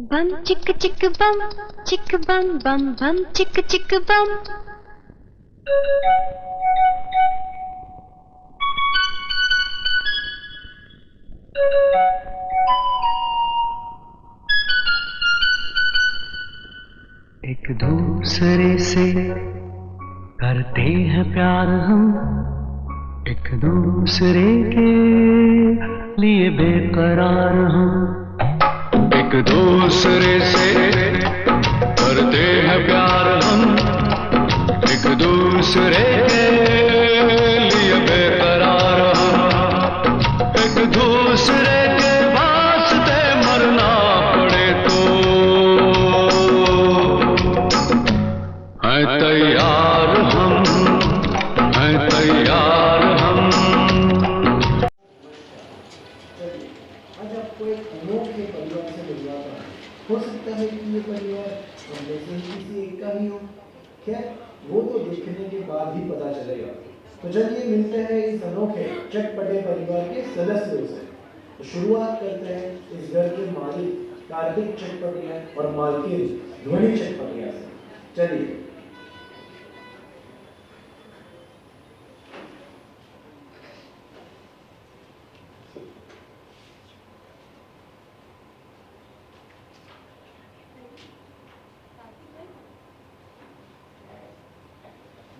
बम चिक चिक बम चिक बम बम बम चिक चिक बम। एक दूसरे से करते हैं प्यार हम, एक दूसरे के लिए बेकरार हम। एक दूसरे से करते हैं प्यार हम, एक दूसरे के लिए बेकरार हम। एक दूसरे के वास्ते मरना पड़े तो हैं तैयार हम, हैं तैयार हम। आज आपको एक अनोखे परिवार से मिलवाता हूँ। हो सकता है कि ये परिवार हम जैसे ही किसी एक का ही हो। खैर वो तो देखने के बाद ही पता चलेगा। तो चलिए मिलते हैं इस अनोखे चटपटे परिवार के सदस्यों से। तो शुरुआत करते हैं इस घर के मालिक कार्तिक चटपटिया और मालकिन ध्वनि चटपटिया से। चलिए।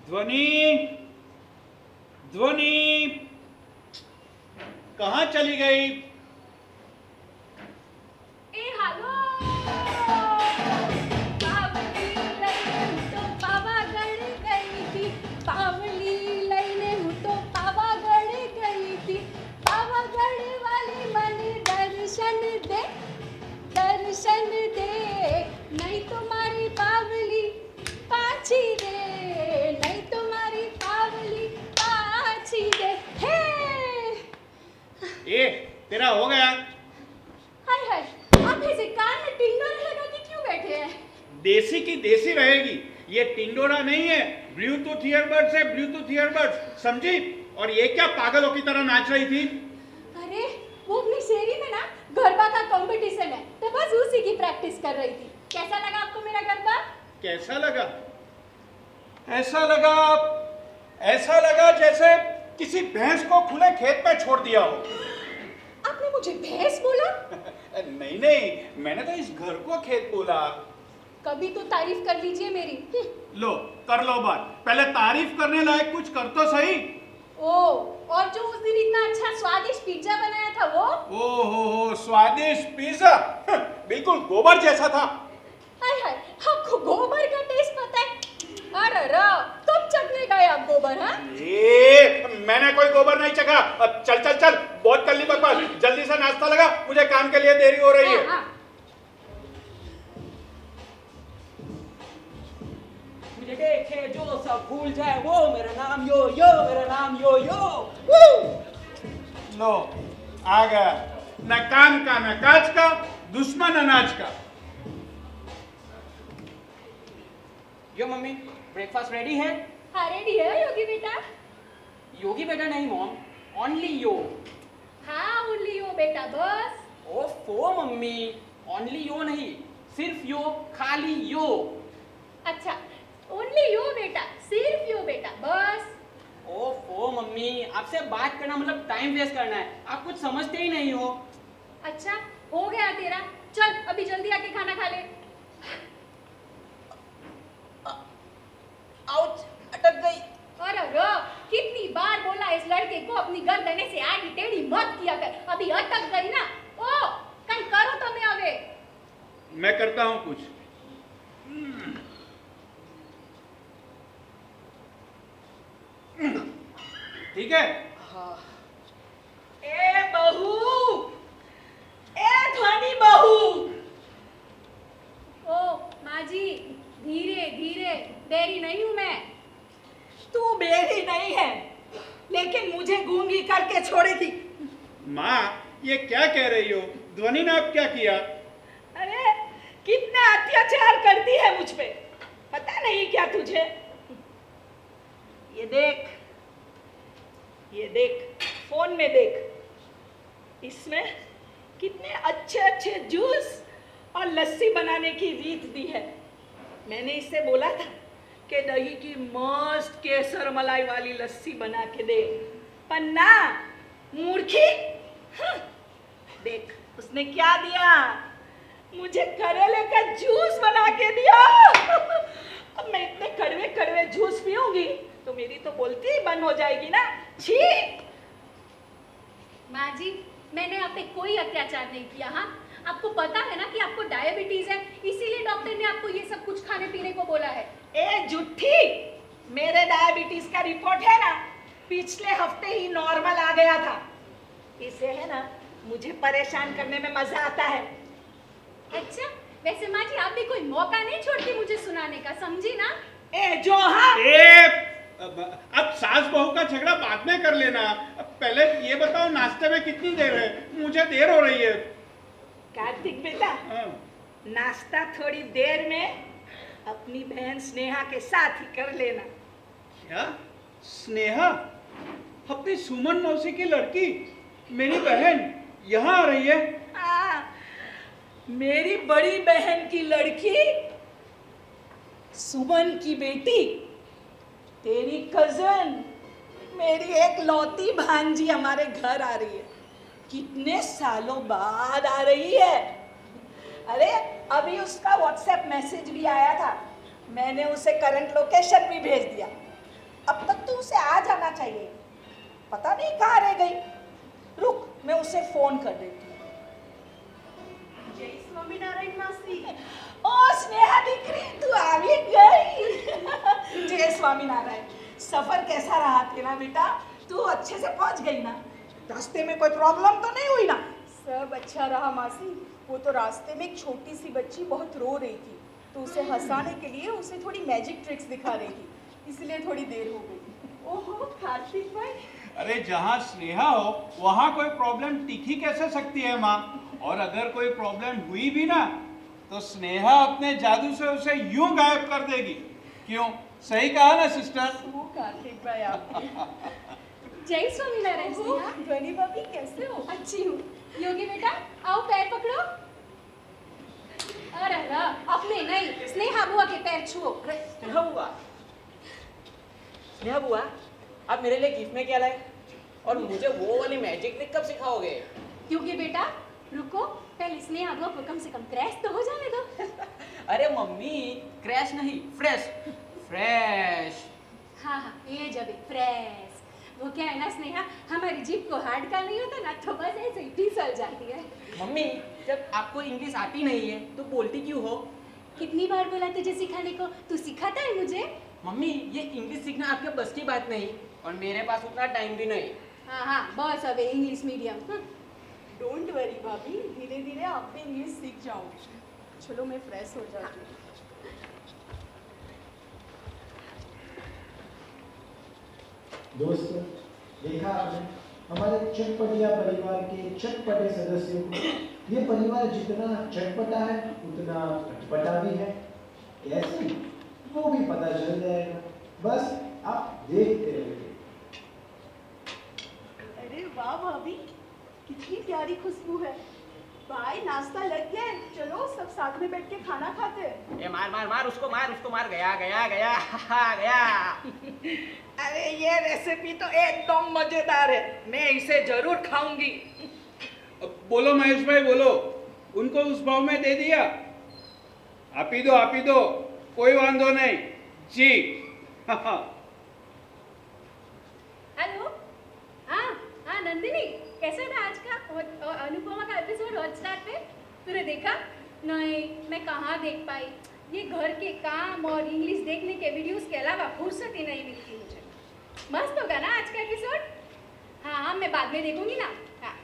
ध्वनि, ध्वनि कहाँ चली गई? ए हालो पावली लईने हूँ तो पावागढ़ गई थी। पावली लईने हूँ तो पावागढ़ गई थी। पावागढ़ वाली मनी दर्शन दे, दर्शन दे। नहीं तुम्हारी पावली पाछी दे, नहीं तुम्हारी पावली पाछी दे। हे ए, तेरा हो गया? हाय हाय, आप ऐसे कान में टिंडोरा लगा के क्यों बैठे हैं? देसी की देसी रहेगी। ये टिंडोरा नहीं है, ब्लूटूथ ईयरबड्स है, ब्लूटूथ ईयरबड्स, समझी? और ये क्या पागलों की तरह नाच रही थी? अरे वो अपनी शेरी में ना गरबा का कंपटीशन है, तो बस उसी की प्रैक्टिस कर रही थी। कैसा लगा आपको मेरा गरबा? कैसा लगा? ऐसा लगा जैसे किसी भैंस को खुले खेत में छोड़ दिया हो। आपने मुझे भैंस बोला? नहीं नहीं, मैंने तो इस घर को खेत बोला। कभी तो तारीफ कर लीजिए मेरी। लो कर लो बात, पहले तारीफ करने लायक कुछ कर तो सही। ओ, और जो उस दिन इतना अच्छा स्वादिष्ट पिज्जा बनाया था वो? ओ हो, स्वादिष्ट पिज्जा, बिल्कुल गोबर जैसा था। हाय हाय, आपको गोबर का टेस्ट पता है? अरे रा, कब चखने गए आप गोबर? हाँ, ये मैंने कोई गोबर नहीं चखा। अब चल चल चल, बहुत कर ली बकवास, जल्दी से नाश्ता लगा, मुझे काम के लिए देरी हो रही है। हाँ। मुझे देखे जो सब भूल जाए वो मेरा नाम यो यो, मेरा नाम यो यो। लो आ गया, न काम का न काज का, दुश्मन अनाज का। यो मम्मी, ब्रेकफास्ट रेडी है? हाँ रेडी है योगी बेटा। योगी बेटा नहीं मॉम, ओनली यो। हाँ ओनली यो बेटा बस। ओफो मम्मी, ओनली यो नहीं, सिर्फ यो, खाली यो। अच्छा ओनली यो बेटा, सिर्फ यो बेटा बस। ओफो मम्मी, आपसे बात करना मतलब टाइम वेस्ट करना है, आप कुछ समझते ही नहीं हो। अच्छा हो गया तेरा, चल अभी जल्दी आके खाना खा ले। आउच, अटक गई। अरे रो, कितनी बार बोला इस लड़के को अपनी गर्दन से आगे टेढ़ी मत किया कर, अभी अटक गई ना। ओ कहीं करो तो मैं आगे। मैं करता हूं कुछ। ठीक है? हाँ। ए बहू, ए ध्वनि बहू। ओ माँ जी, धीरे धीरे, बेरी नहीं हूं मैं। तू बेरी नहीं है, लेकिन मुझे गूंगी करके छोड़ी थी। माँ ये क्या कह रही हो? ध्वनि ने अब क्या किया? अरे कितना अत्याचार करती है मुझ पे, पता नहीं क्या तुझे? ये देख, ये देख, फोन में देख, इसमें कितने अच्छे अच्छे जूस और लस्सी बनाने की रीत दी है। मैंने इससे बोला था कि दही की मस्त केसर मलाई वाली लस्सी बना के दे, पर ना, मूर्खी। देख उसने क्या दिया, मुझे करेले का जूस बना के दिया। अब मैं इतने कड़वे कड़वे जूस पीऊंगी तो मेरी तो बोलती ही बंद हो जाएगी ना। छी। माँ जी, मैंने आप पे कोई अत्याचार नहीं किया। हाँ, आपको पता है ना कि आपको डायबिटीज है, इसीलिए डॉक्टर ने आपको ये सब कुछ खाने पीने को बोला है। ए झूठी, मेरे डायबिटीज का रिपोर्ट है ना, पिछले हफ्ते ही नॉर्मल आ गया था। इसे है ना मुझे परेशान करने में मजा आता है। अच्छा, वैसे माँ जी आप भी कोई मौका नहीं छोड़ती मुझे सुनाने का, समझी ना? ए जो हाँ, अब सास बहू का झगड़ा बाद में कर लेना। पहले ये बताओ नाश्ते में कितनी देर है, मुझे देर हो रही है। कार्तिक बेटा, नाश्ता थोड़ी देर में अपनी बहन स्नेहा के साथ ही कर लेना। क्या? स्नेहा? अपनी सुमन मौसी की लड़की, मेरी बहन यहाँ आ रही है? मेरी बड़ी बहन की लड़की, सुमन की बेटी, तेरी कजन, मेरी एक लौती भांजी हमारे घर आ रही है। कितने सालों बाद आ रही है। अरे अभी उसका व्हाट्सएप मैसेज भी आया था, मैंने उसे करंट लोकेशन भी भेज दिया। अब तक तो उसे आ जाना चाहिए, पता नहीं कहाँ रह गई। रुक, मैं उसे फोन कर देती हूँ। जय स्वामीनारायण मासी। ओ स्नेहा दीकरी, तू आ भी गई। जय स्वामीनारायण। सफर कैसा रहा तेरा बेटा? तू अच्छे से पहुंच गई ना? रास्ते में कोई प्रॉब्लम तो नहीं हुई ना? सब अच्छा रहा मासी। वो तो रास्ते में एक छोटी सी बच्ची बहुत रो रही थी, तो उसे हंसाने के लिए उसे थोड़ी मैजिक ट्रिक्स दिखा रही थी, इसलिए थोड़ी देर हो गई। ओहो कार्तिक भाई। अरे जहाँ स्नेहा हो वहाँ कोई प्रॉब्लम टिकी कैसे सकती है माँ? और अगर कोई प्रॉब्लम हुई भी ना तो स्नेहा अपने जादू से उसे यूं गायब कर देगी। क्यों, सही कहा ना सिस्टर? वो कार्तिक भाई आपने। जय स्वामीनारायण। स्नेहा, ध्वनि भाभी कैसे हो? अच्छी हूँ। योगी बेटा आओ, पैर पकड़ो। अरे अपने नहीं, स्नेहा बुआ के पैर छुओ। स्नेहा बुआ, स्नेहा बुआ, आप मेरे लिए गिफ्ट में क्या लाए? और मुझे वो वाली मैजिक ट्रिक कब सिखाओगे? योगी बेटा रुको, पहले स्नेहा बुआ को कम से कम क्रैश तो हो जाने दो। अरे मम्मी, क्रैश नहीं, फ्रेश फ्रेश। हाँ हाँ, ये जब फ्रेश। वो क्या है ना स्नेहा, हमारी जीभ को हार्ड का नहीं होता ना, तो बस ऐसे ही फिसल जाती है। मम्मी, जब आपको इंग्लिश आती नहीं है तो बोलती क्यों हो? कितनी बार बोला तुझे सिखाने को, तू सिखाता है मुझे। मम्मी, ये इंग्लिश सीखना आपके बस की बात नहीं, और मेरे पास उतना टाइम भी नहीं। हाँ हाँ, बहुत सब है इंग्लिश मीडियम। डोंट वरी भाभी, धीरे धीरे आप भी इंग्लिश सीख जाओगे। चलो मैं फ्रेश हो जाती हूँ। दोस्तों, देखा आपने हमारे चटपटिया परिवार के चटपटे सदस्यों को। ये परिवार जितना चटपटा है उतना चटपटा भी है। कैसे, वो भी पता चल जाएगा, बस आप देखते रहिए। अरे वाह भाभी, कितनी प्यारी खुशबू है। भाई नाश्ता लग गया है, चलो सब साथ में बैठ के खाना खाते हैं। ए मार मार मार उसको, मार उसको, मार। गया गया गया गया। अरे ये रेसिपी तो एकदम मजेदार है, मैं इसे जरूर खाऊंगी। बोलो महेश भाई बोलो, उनको उस भाव में दे दिया? आप ही दो, कोई वांदो नहीं जी। हेलो, हाँ नंदिनी, कैसा था आज का अनुपमा का एपिसोड हॉटस्टार पे? तूने देखा? नहीं, मैं कहाँ देख पाई। ये घर के काम और इंग्लिश देखने के वीडियोस के अलावा फुर्सत ही नहीं मिलती मुझे। मस्त होगा ना आज का एपिसोड? हाँ, मैं बाद में देखूंगी ना। हाँ,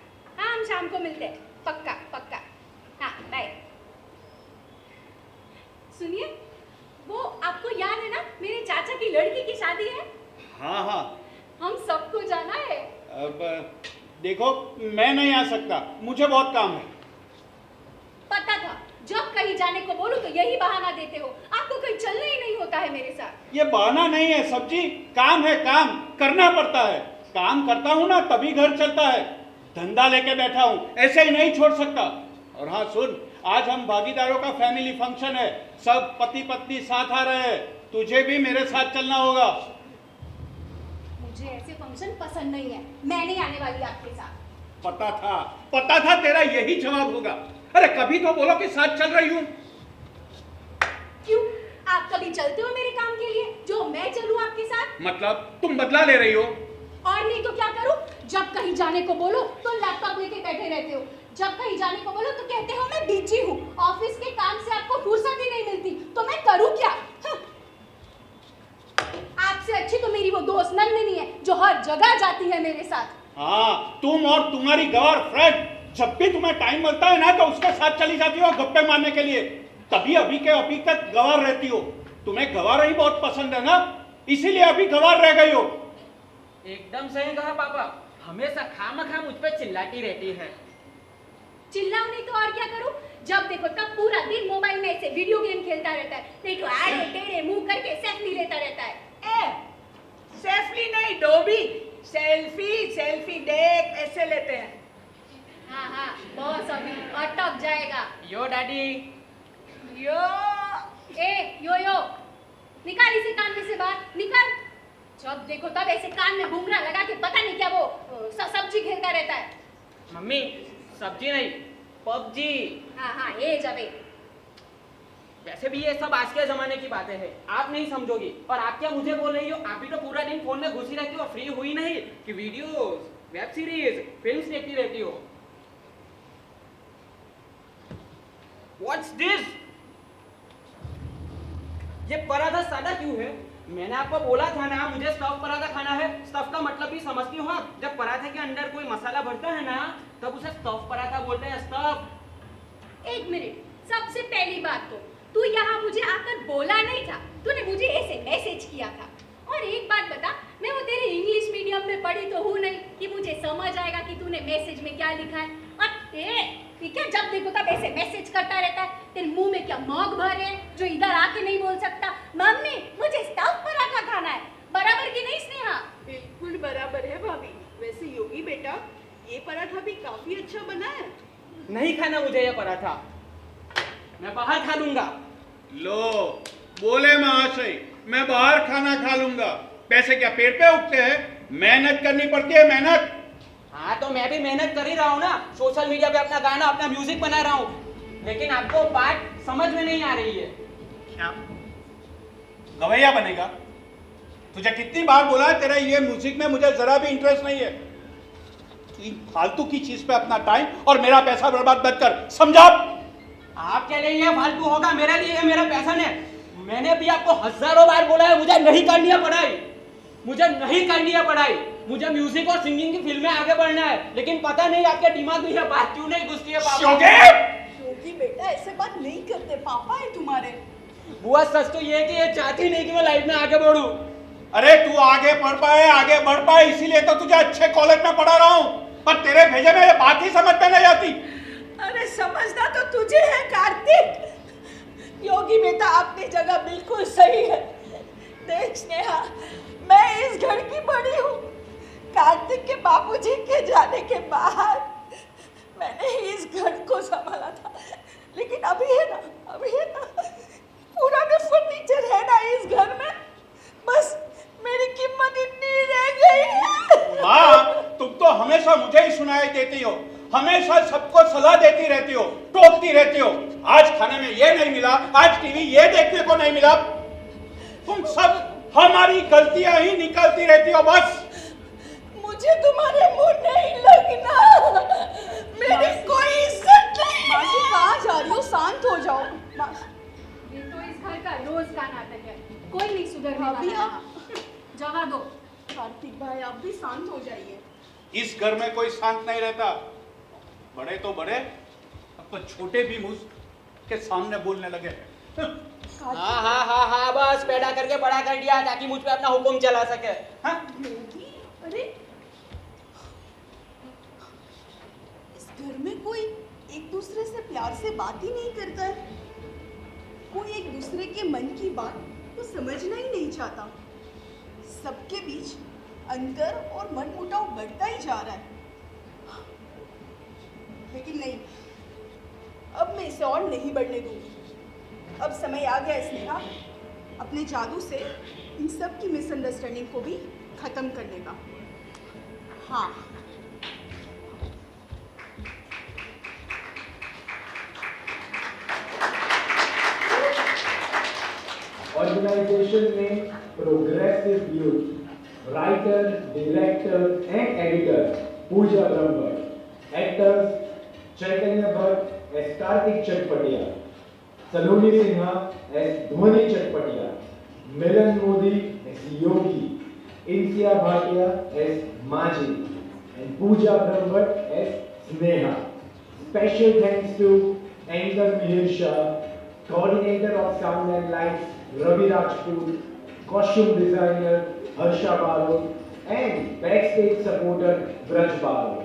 हम शाम को मिलते हैं, पक्का। हाँ, बाय। सुनिए, वो आपको याद है ना, मेरे चाचा की लड़की की शादी है। हाँ, हम सबको जाना है। अब देखो, मैं नहीं आ सकता, मुझे बहुत काम है। पता था, जब कहीं जाने को बोलूं तो यही बहाना देते हो। आपको कहीं चलना ही नहीं होता है मेरे साथ। ये बहाना नहीं है सब्जी, काम है, काम करना पड़ता है। काम करता हूँ ना तभी घर चलता है। धंधा लेके बैठा हूँ, ऐसे ही नहीं छोड़ सकता। और हाँ सुन, आज हम भागीदारों का फैमिली फंक्शन है, सब पति पत्नी साथ आ रहे हैं, तुझे भी मेरे साथ चलना होगा। मुझे ऐसे फंक्शन पसंद नहीं है, मैं नहीं आने वाली आपके साथ। पता था तेरा यही जवाब होगा। अरे कभी तो बोलो कि साथ चल रही हूँ। क्यों, आप कभी चलते हो मेरे काम के लिए जो मैं चलूं आपके साथ? मतलब तुम बदला ले रही हो? और नहीं तो क्या करूं? जब कहीं जाने को बोलो तो लैपटॉप लेके बैठे रहते हो, जब कहीं जाने को बोलो तो कहते हो मैं बिजी हूँ, ऑफिस के काम से आपको फुर्सत ही नहीं मिलती, तो मैं करूँ क्या? आपसे अच्छी तो मेरी वो दोस्त नंदिनी है जो हर जगह जाती है मेरे साथ। हाँ, तुम और तुम्हारी गवार फ्रेंड, जब भी तुम्हें टाइम मिलता है ना तो उसके साथ चली जाती हो गप्पे मारने के लिए, तभी अभी के अभी तक गवार रहती हो। तुम्हें गवार ही बहुत पसंद है ना, इसीलिए अभी गवार रह गई हो। एकदम सही कहा पापा, हमेशा खामखा मुझ पे चिल्लाती रहती है। चिल्लाऊं नहीं तो और क्या करूं? जब देखो तब पूरा दिन मोबाइल में ऐसे वीडियो गेम खेलता रहता है, नहीं तो आड़े टेढ़े मुंह करके सेल्फी लेता रहता है। सेल्फी नहीं डोबी, सेल्फी देख ऐसे लेते हैं। हाँ बॉस अभी अटक जाएगा। यो डैडी, यो निकाल इसे कान में से बाहर निकाल। जब देखो तब ऐसे कान में घुंघरा लगा के पता नहीं क्या वो सब्जी खेलता रहता है। मम्मी सब्जी नहीं पबजी। हाँ ये जबे। वैसे भी ये सब आज के जमाने की बातें हैं, आप नहीं समझोगी। और आप क्या मुझे बोल रही हो? आप भी तो पूरा दिन फोन में घुसी रहती हो, फ्री हुई नहीं कि वीडियोस, वेब सीरीज, फिल्म्स देखती रहती हो। What's this? ये पराठा सादा क्यों है? मैंने आपको बोला था ना मुझे स्टफ पराठा खाना है। स्टफ का मतलब भी समझती हो आप? जब पराठे के अंदर कोई मसाला भरता है ना तब उसे स्टफ पराठा बोलते हैं, स्टफ। एक मिनट, सबसे पहली बात तो तू यहाँ मुझे आकर बोला नहीं था, तूने मुझे ऐसे मैसेज किया था। और एक बात बता, मैं वो तेरे इंग्लिश मीडियम में पढ़ी तो हूँ नहीं कि मुझे समझ आएगा कि तूने मैसेज में क्या लिखा है। और ठीक है, जब देखो तब ऐसे मैसेज करता रहता है। तेरे मुंह में क्या मौग भर है जो इधर आके नहीं बोल सकता? मम्मी मुझे स्टफ पराठा खाना है। बराबर की नहीं स्नेहा? बिल्कुल बराबर है भाभी। वैसे योगी बेटा, ये पराठा भी काफी अच्छा बना है। नहीं खाना मुझे ये पराठा, मैं बाहर खा लूंगा। लो बोले महाशय, मैं बाहर खाना खा लूंगा। पैसे क्या पेड़ पे उगते हैं? मेहनत करनी पड़ती है, मेहनत। हाँ तो मैं भी मेहनत कर ही रहा हूँ ना, सोशल मीडिया पे अपना गाना, अपना म्यूजिक बना रहा हूँ, लेकिन आपको बात समझ में नहीं आ रही है। क्या गवैया बनेगा? तुझे कितनी बार बोला है तेरा ये म्यूजिक में मुझे जरा भी इंटरेस्ट नहीं है। इन फालतू की चीज पे अपना टाइम और मेरा पैसा बर्बाद मत कर, समझा? आपके लिए ये फालतू होगा, मेरे लिए मेरा पैशन है। मैंने भी आपको हजारों बार बोला है मुझे नहीं करनी है पढ़ाई, मुझे नहीं करनी है पढ़ाई, मुझे म्यूजिक और सिंगिंग की फील्ड में आगे बढ़ना है। लेकिन पता नहीं आपके दिमाग में यह बात क्यों नहीं घुसती है पापा। योगी बेटा ऐसे बात नहीं करते, पापा है तुम्हारे। बुआ सच तो ये है कि ये चाहती नहीं कि मैं लाइफ में आगे बढ़ूं। अरे तू आगे बढ़ पाए इसीलिए तो तुझे अच्छे कॉलेज में पढ़ा रहा हूँ, पर तेरे भेजे में ये बात ही समझ में नहीं आती। अरे समझना तो तुझे है कार्तिक। योगी बेटा अपनी जगह बिल्कुल सही है। देख स्नेहा, मैं इस घर की बड़ी हूँ। कार्तिक के बाबूजी के जाने के बाद मैंने ही इस घर को संभाला था, लेकिन अभी है ना पुराने फर्नीचर है ना इस घर में, बस मेरी कीमत इतनी रह गई है। माँ, तुम तो हमेशा मुझे ही सुनाई देती हो, हमेशा सबको सलाह देती रहती हो, टोकती रहती हो। आज खाने में ये नहीं मिला, आज टीवी ये देखने को नहीं मिला। तुम सब हमारी गलतियां ही निकालती रहती हो बस। मुझे तुम्हारे मुंह नहीं लगना, मेरी कोई इज्जत नहीं। मासी कहाँ जा रही हो? शांत हो जाओ। ये तो इस घर का रोज का नाटक है, कोई नहीं सुधरने भाभी वाला। आप जवा दो। कार्तिक भाई आप भी शांत हो जाइए। इस घर में कोई शांत नहीं रहता। बड़े तो बड़े, अब तो छोटे भी मुझ के सामने बोलने लगे। हाँ बस पैदा करके बड़ा कर दिया ताकि मुझ पे अपना हुक्म चला सके। हाँ? अरे इस घर में कोई एक दूसरे से प्यार से बात ही नहीं करता है, कोई एक दूसरे के मन की बात को समझना ही नहीं चाहता। सबके बीच अंतर और मनमुटाव बढ़ता ही जा रहा है। लेकिन नहीं, अब मैं इसे और नहीं बढ़ने दूंगी। अब समय आ गया है स्नेहा, अपने जादू से इन सब की मिसअंडरस्टैंडिंग को भी खत्म करने का। हाँ, ऑर्गेनाइजेशन में progressive youth writer, director and editor Pooja Brahmbhatt, actors Chaitanya Bhatt as Kartik Chatpatia, Saloni Sinha as Dhvani Chatpatia, Milan Modi as Yogi, Insiya Bhatia as Maji and Pooja Brahmbhatt as Sneha. Special thanks to anchor Mihir Shah, coordinator of sound and lights Ravi Rajput, costume designer Harsha Baru, and backstage supporter Braj Baru.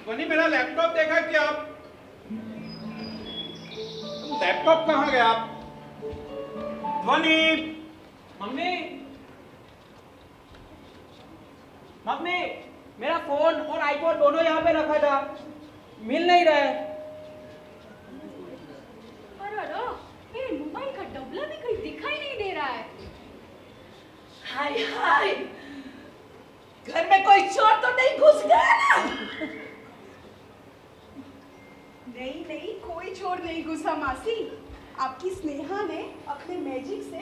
ध्वनि, मेरा laptop देखा क्या आप? Laptop कहाँ गया? ध्वनि, mummy, mummy, मेरा phone और आईपॉड दोनों यहाँ पे रखा था, मिल नहीं रहा है। अरे ये मोबाइल का डबला भी कहीं दिखाई नहीं दे रहा है। हाय हाय, घर में कोई चोर तो नहीं घुस गया ना? नहीं नहीं, कोई चोर नहीं घुसा मासी। आपकी स्नेहा ने अपने मैजिक से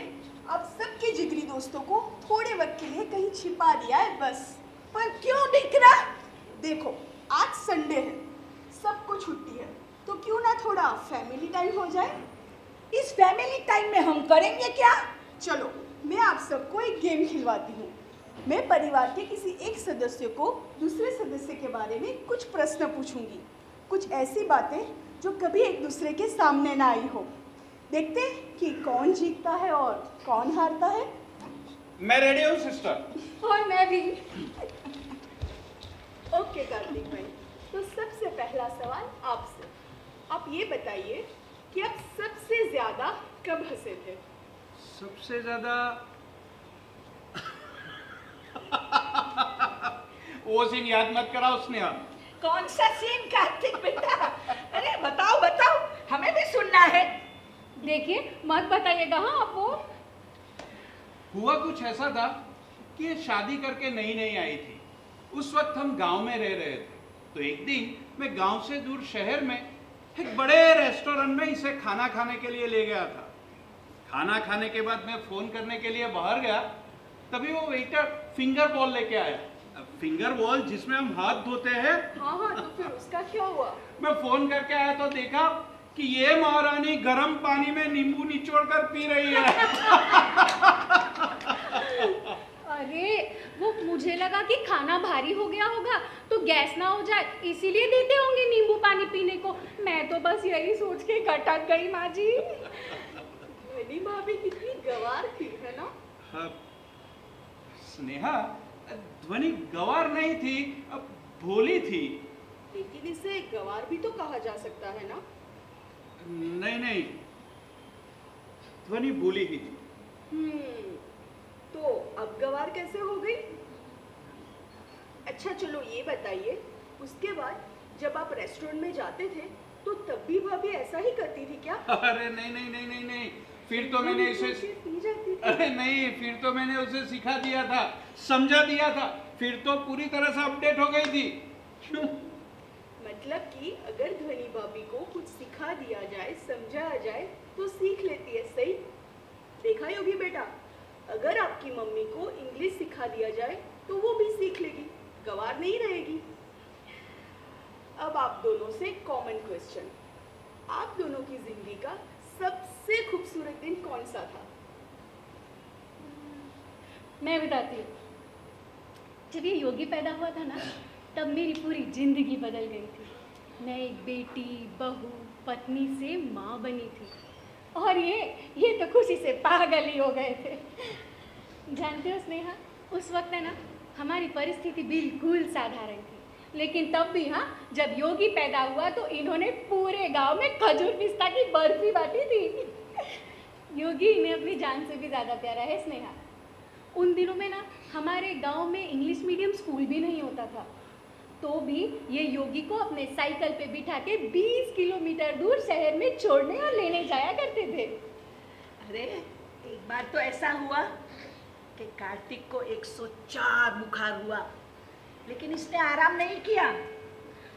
आप सबके जिगरी दोस्तों को थोड़े वक्त के लिए कहीं छिपा दिया है बस। पर क्यों दिख रहा? देखो, आज संडे है, सबको छुट्टी है, तो क्यों ना थोड़ा फैमिली टाइम हो जाए। इस फैमिली टाइम में हम करेंगे क्या? चलो, मैं आप सबको एक गेम खिलवाती हूँ। मैं परिवार के किसी एक सदस्य को दूसरे सदस्य के बारे में कुछ प्रश्न पूछूंगी, कुछ ऐसी बातें जो कभी एक दूसरे के सामने ना आई हो। देखते हैं कि कौन जीतता है और कौन हारता है। मैं रेडी हूँ सिस्टर। और मैं भी। ओके कार्तिक भाई, तो सबसे पहला सवाल आपसे। आप ये बताइए कि आप सबसे ज्यादा कब हंसे थे? सबसे ज्यादा वो सीन याद मत कराओ स्नेहा। कौन सा सीन कार्तिक बेटा? अरे बताओ बताओ, हमें भी सुनना है। देखिए, मत बताइएगा। हाँ, आप वो हुआ कुछ ऐसा था कि ये शादी करके नई नई आई थी। उस वक्त हम गांव में रह रहे थे, तो एक दिन मैं गांव से दूर शहर में एक बड़े रेस्टोरेंट में इसे खाना खाने के लिए ले गया था। खाना खाने के बाद मैं फोन करने के लिए बाहर गया, तभी वो वेटर फिंगर बॉल लेके आया। फिंगर बॉल जिसमें हम हाथ धोते हैं। हाँ, तो फिर उसका क्या हुआ? मैं फोन करके आया तो देखा कि ये महारानी गर्म पानी में नींबू निचोड़ कर पी रही है। अरे वो मुझे लगा कि खाना भारी हो गया होगा तो गैस ना हो जाए, इसीलिए देते होंगे नींबू पानी पीने को। मैं तो बस यही सोच के खटक गई माँ जी। मेरी भाभी कितनी गवार थी, है ना? हाँ, स्नेहा, ध्वनि गवार नहीं थी, भोली थी। लेकिन इसे गवार भी तो कहा जा सकता है ना? नहीं नहीं, ध्वनि भोली ही थी। तो अब गवार कैसे हो गई? अच्छा चलो ये बताइए, उसके बाद जब आप रेस्टोरेंट में जाते थे तो तब भी भाभी ऐसा ही करती थी क्या? अरे नहीं नहीं नहीं नहीं नहीं, फिर तो मैंने इसे अरे नहीं, फिर तो मैंने उसे सिखा दिया था, समझा दिया था, फिर तो पूरी तरह से अपडेट हो गई थी। क्यों? मतलब कि अगर ध्वनि भाभी को कुछ सिखा दिया जाए, समझाया जाए तो सीख लेती है। सही देखा योगी बेटा, अगर आपकी मम्मी को इंग्लिश सिखा दिया जाए तो वो भी सीख लेगी, गवार नहीं रहेगी। अब आप दोनों से कॉमन क्वेश्चन, आप दोनों की जिंदगी का सबसे खूबसूरत दिन कौन सा था? मैं बताती हूँ। जब ये योगी पैदा हुआ था ना, तब मेरी पूरी जिंदगी बदल गई थी। मैं एक बेटी, बहू, पत्नी से माँ बनी थी, और ये तो खुशी से पागल ही हो गए थे। जानते हो स्नेहा, उस वक्त है ना, हमारी परिस्थिति बिल्कुल साधारण थी, लेकिन तब भी हाँ, जब योगी पैदा हुआ तो इन्होंने पूरे गांव में खजूर पिस्ता की बर्फी बांटी थी। योगी इन्हें अपनी जान से भी ज़्यादा प्यारा है स्नेहा। उन दिनों में ना हमारे गांव में इंग्लिश मीडियम स्कूल भी नहीं होता था, तो भी ये योगी को अपने साइकिल पे बिठा के 20 किलोमीटर दूर शहर में छोड़ने और लेने जाया करते थे। अरे एक बार तो ऐसा हुआ कि कार्तिक को 104 बुखार हुआ, लेकिन इसने आराम नहीं किया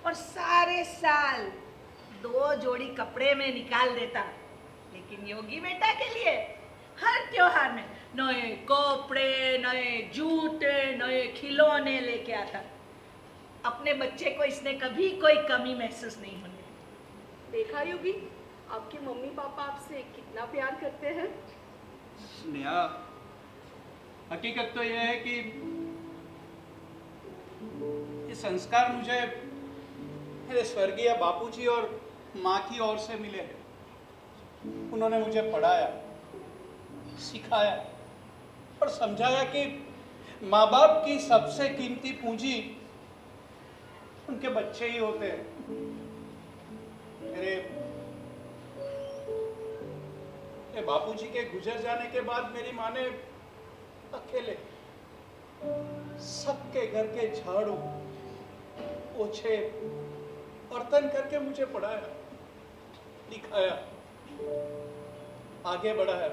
और सारे साल 2 जोड़ी कपड़े में निकाल देता। लेकिन योगी बेटा के लिए हर त्योहार में नए कपड़े, नए जूते, नए खिलौने लेके आता। अपने बच्चे को इसने कभी कोई कमी महसूस नहीं होने दी। देखा योगी, आपके मम्मी पापा आपसे कितना प्यार करते हैं। स्नेहा, हकीकत तो यह है कि ये संस्कार मुझे मेरे स्वर्गीय बापूजी और माँ की ओर से मिले हैं। उन्होंने मुझे पढ़ाया, सिखाया और समझाया कि माँ बाप की सबसे कीमती पूंजी उनके बच्चे ही होते हैं। मेरे बापूजी के गुजर जाने के बाद मेरी माँ ने अकेले सबके घर के झाड़ू पोछे बर्तन करके मुझे पढ़ाया, लिखाया, आगे बढ़ाया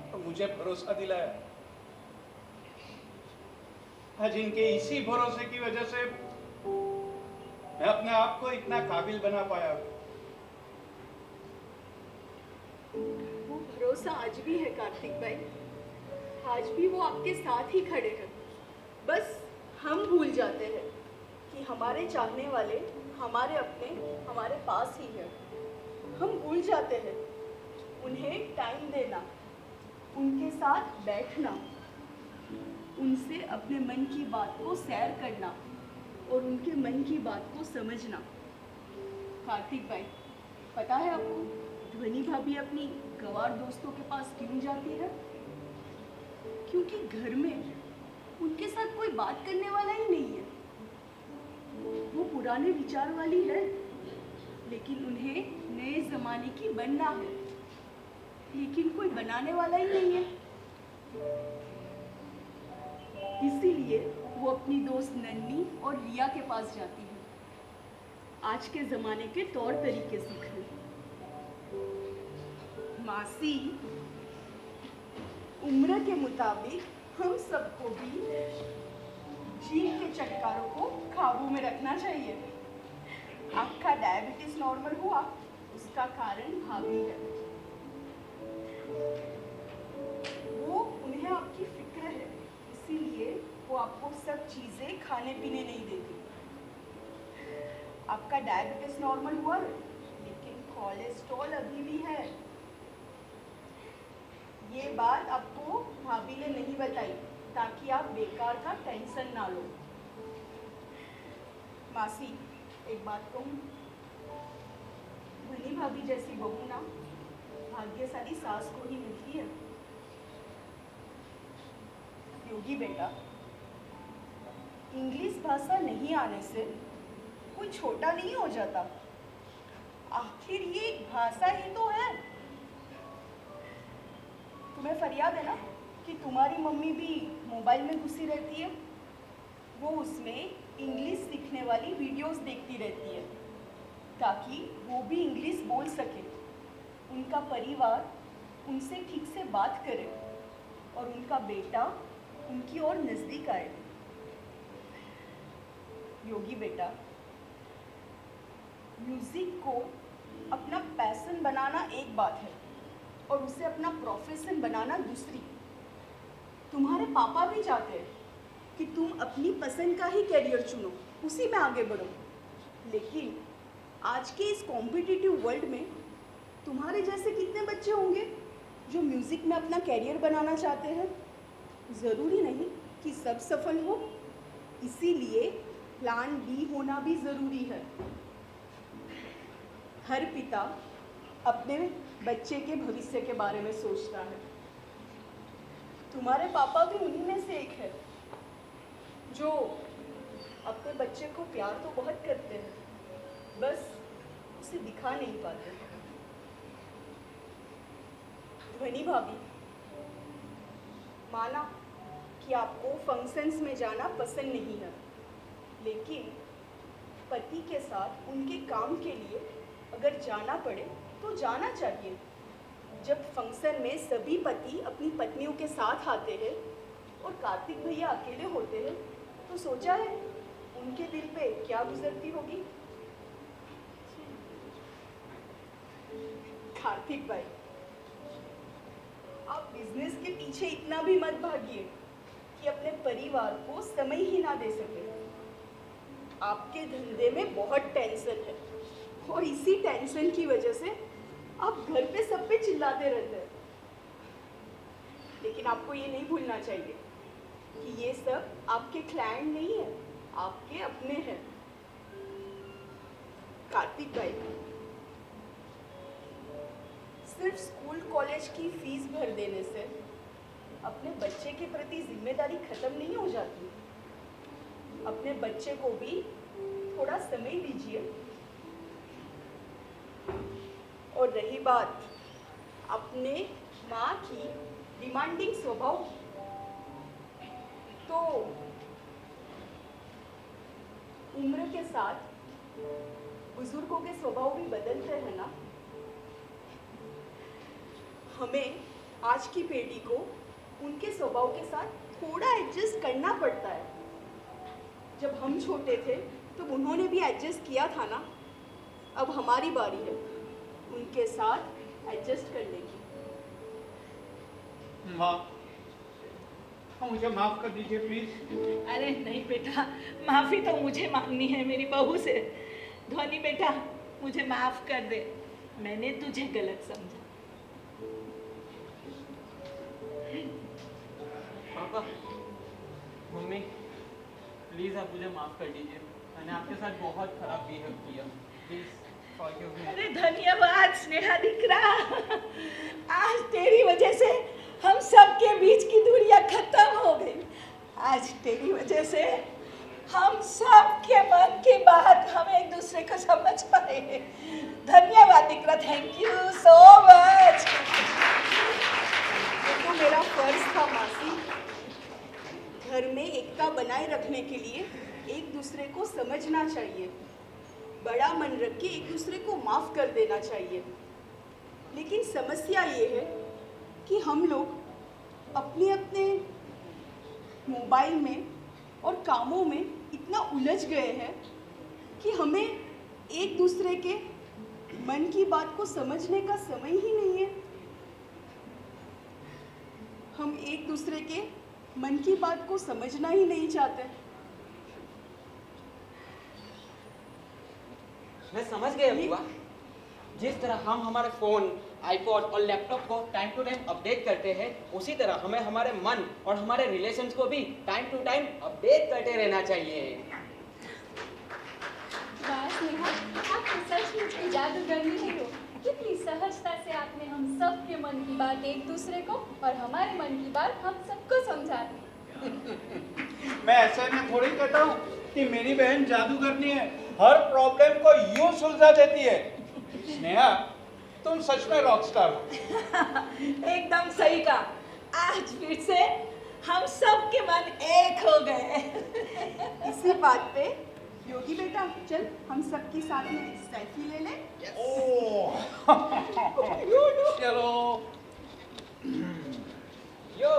और मुझे भरोसा दिलाया। आज इनके इसी भरोसे की वजह से मैं अपने आप को इतना काबिल बना पाया। वो भरोसा आज भी है कार्तिक भाई, आज भी वो आपके साथ ही खड़े हैं। बस हम भूल जाते हैं कि हमारे चाहने वाले, हमारे अपने हमारे पास ही है। हम भूल जाते हैं उन्हें टाइम देना, उनके साथ बैठना, उनसे अपने मन की बात को शेयर करना और उनके मन की बात को समझना। कार्तिक भाई, पता है आपको ध्वनि भाभी अपनी गवार दोस्तों के पास क्यों जाती है? क्योंकि घर में उनके साथ कोई बात करने वाला ही नहीं है। वो पुराने विचार वाली है, लेकिन उन्हें नए जमाने की बनना है, लेकिन कोई बनाने वाला ही नहीं है। इसीलिए वो अपनी दोस्त नन्नी और रिया के पास जाती है, आज के जमाने के तौर तरीके सीखने। मासी, उम्र के मुताबिक हम सबको भी जीन के चटकारों को काबू में रखना चाहिए। आपका डायबिटीज नॉर्मल हुआ, उसका कारण भाभी है। वो उन्हें आपकी फिक्र है, इसीलिए वो आपको सब चीजें खाने पीने नहीं देती। आपका डायबिटीज नॉर्मल हुआ है, लेकिन कोलेस्ट्रॉल अभी भी है। ये बात आपको भाभी ने नहीं बताई ताकि आप बेकार का टेंशन ना लो। मासी, एक बात कहूँ, भनी भाभी जैसी बहू ना भाग्यशाली सास को ही मिलती है। योगी बेटा, इंग्लिश भाषा नहीं आने से कोई छोटा नहीं हो जाता। आखिर ये एक भाषा ही तो है। तुम्हें फरियाद है ना कि तुम्हारी मम्मी भी मोबाइल में घुसी रहती है। वो उसमें इंग्लिश सीखने वाली वीडियोस देखती रहती है ताकि वो भी इंग्लिश बोल सके, उनका परिवार उनसे ठीक से बात करे और उनका बेटा उनकी ओर नज़दीक आए। योगी बेटा, म्यूज़िक को अपना पैशन बनाना एक बात है और उसे अपना प्रोफेशन बनाना दूसरी। तुम्हारे पापा भी चाहते हैं कि तुम अपनी पसंद का ही कैरियर चुनो, उसी में आगे बढ़ो। लेकिन आज के इस कॉम्पिटिटिव वर्ल्ड में तुम्हारे जैसे कितने बच्चे होंगे जो म्यूज़िक में अपना कैरियर बनाना चाहते हैं। ज़रूरी नहीं कि सब सफल हो, इसीलिए प्लान बी होना भी ज़रूरी है। हर पिता अपने बच्चे के भविष्य के बारे में सोचता है। तुम्हारे पापा भी उन्हीं में से एक है जो अपने बच्चे को प्यार तो बहुत करते हैं, बस उसे दिखा नहीं पाते। ध्वनि भाभी, माना कि आपको फंक्शंस में जाना पसंद नहीं है, लेकिन पति के साथ उनके काम के लिए अगर जाना पड़े तो जाना चाहिए। जब फंक्शन में सभी पति अपनी पत्नियों के साथ आते हैं और कार्तिक भैया अकेले होते हैं, तो सोचा है उनके दिल पे क्या गुजरती होगी। कार्तिक भाई, आप बिजनेस के पीछे इतना भी मत भागिए कि अपने परिवार को समय ही ना दे सके। आपके धंधे में बहुत टेंशन है और इसी टेंशन की वजह से आप घर पे सब पे चिल्लाते रहते हैं। लेकिन आपको ये नहीं भूलना चाहिए कि ये सब आपके क्लाइंट नहीं है, आपके अपने हैं। कार्तिक भाई, सिर्फ स्कूल कॉलेज की फीस भर देने से अपने बच्चे के प्रति जिम्मेदारी खत्म नहीं हो जाती। अपने बच्चे को भी थोड़ा समय दीजिए। और रही बात अपने माँ की डिमांडिंग स्वभाव, तो उम्र के साथ बुजुर्गों के स्वभाव भी बदलते हैं ना। हमें आज की पीढ़ी को उनके स्वभाव के साथ थोड़ा एडजस्ट करना पड़ता है। जब हम छोटे थे तो उन्होंने भी एडजस्ट किया था ना, अब हमारी बारी है उनके साथ एडजस्ट करने की। माँ, मुझे माफ कर दीजिए प्लीज। अरे नहीं बेटा, माफी तो मुझे मांगनी है मेरी बहू से। ध्वनि बेटा, मुझे माफ कर दे, मैंने तुझे गलत समझा। पापा, मम्मी, प्लीज आप मुझे माफ कर दीजिए। मैंने आपके साथ बहुत खराब बिहेव किया, प्लीज फॉरगिव मी। अरे धन्यवाद स्नेहा दिकरा, आज तेरी वजह से हम सबके बीच की दूरियां खत्म हो गई। आज तेरी वजह से हम सबके मन की बात हम एक दूसरे को समझ पाए। धन्यवाद दिकरा, थैंक यू सो मच। ये तो मेरा फर्ज था मासी। घर में एकता बनाए रखने के लिए एक दूसरे को समझना चाहिए, बड़ा मन रख के एक दूसरे को माफ कर देना चाहिए। लेकिन समस्या ये है कि हम लोग अपने अपने मोबाइल में और कामों में इतना उलझ गए हैं कि हमें एक दूसरे के मन की बात को समझने का समय ही नहीं है। हम एक दूसरे के मन की बात को समझना ही नहीं चाहते। मैं समझ गया बुआ। जिस तरह हम हमारे फोन, आईपॉड और लैपटॉप को टाइम टू टाइम अपडेट करते हैं, उसी तरह हमें हमारे मन और हमारे रिलेशंस को भी टाइम टू टाइम अपडेट करते रहना चाहिए। वाह स्नेहा, आप तो सचमुच की जादूगरनी ही हो। कितनी सहजता से आपने हम सब के मन की बात एक दूसरे को और हमारे मन की बात हम सबको समझा दी। मैं ऐसे में थोड़ी कहता हूँ कि मेरी बहन जादूगरनी है, हर प्रॉब्लम को यूं सुलझा देती है। स्नेहा, तुम सच में रॉकस्टार हो। एकदम सही कहा। आज फिर से हम सब के मन एक हो गए। इसी बात पे योगी बेटा, चल हम सबकी साथ में सेल्फी ले लें। ओह, चलो। यो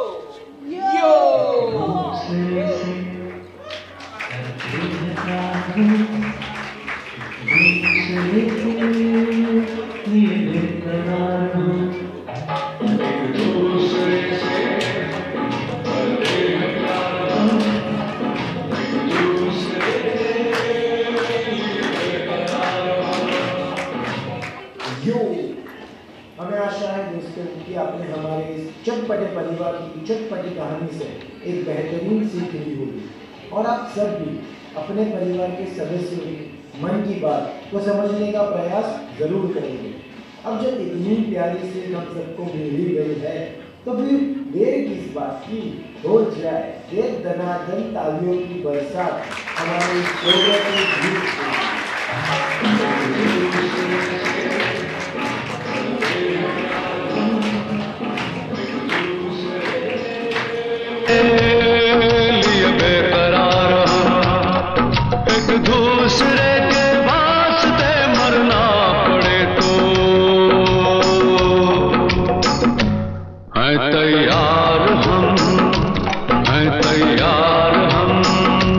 हमें आशा है दोस्तों कि आपने हमारे इस चटपटे परिवार की चटपटी कहानी से एक बेहतरीन सीख ली होगी और आप सब भी अपने परिवार के सदस्यों की मन की बात को समझने का प्रयास जरूर करेंगे। अब जब इतनी प्यारी से हम सबको मिल ही गई है तो फिर देर किस बात की, हो जाए एक दनादन तालियों की बरसात हमारे प्रोग्राम में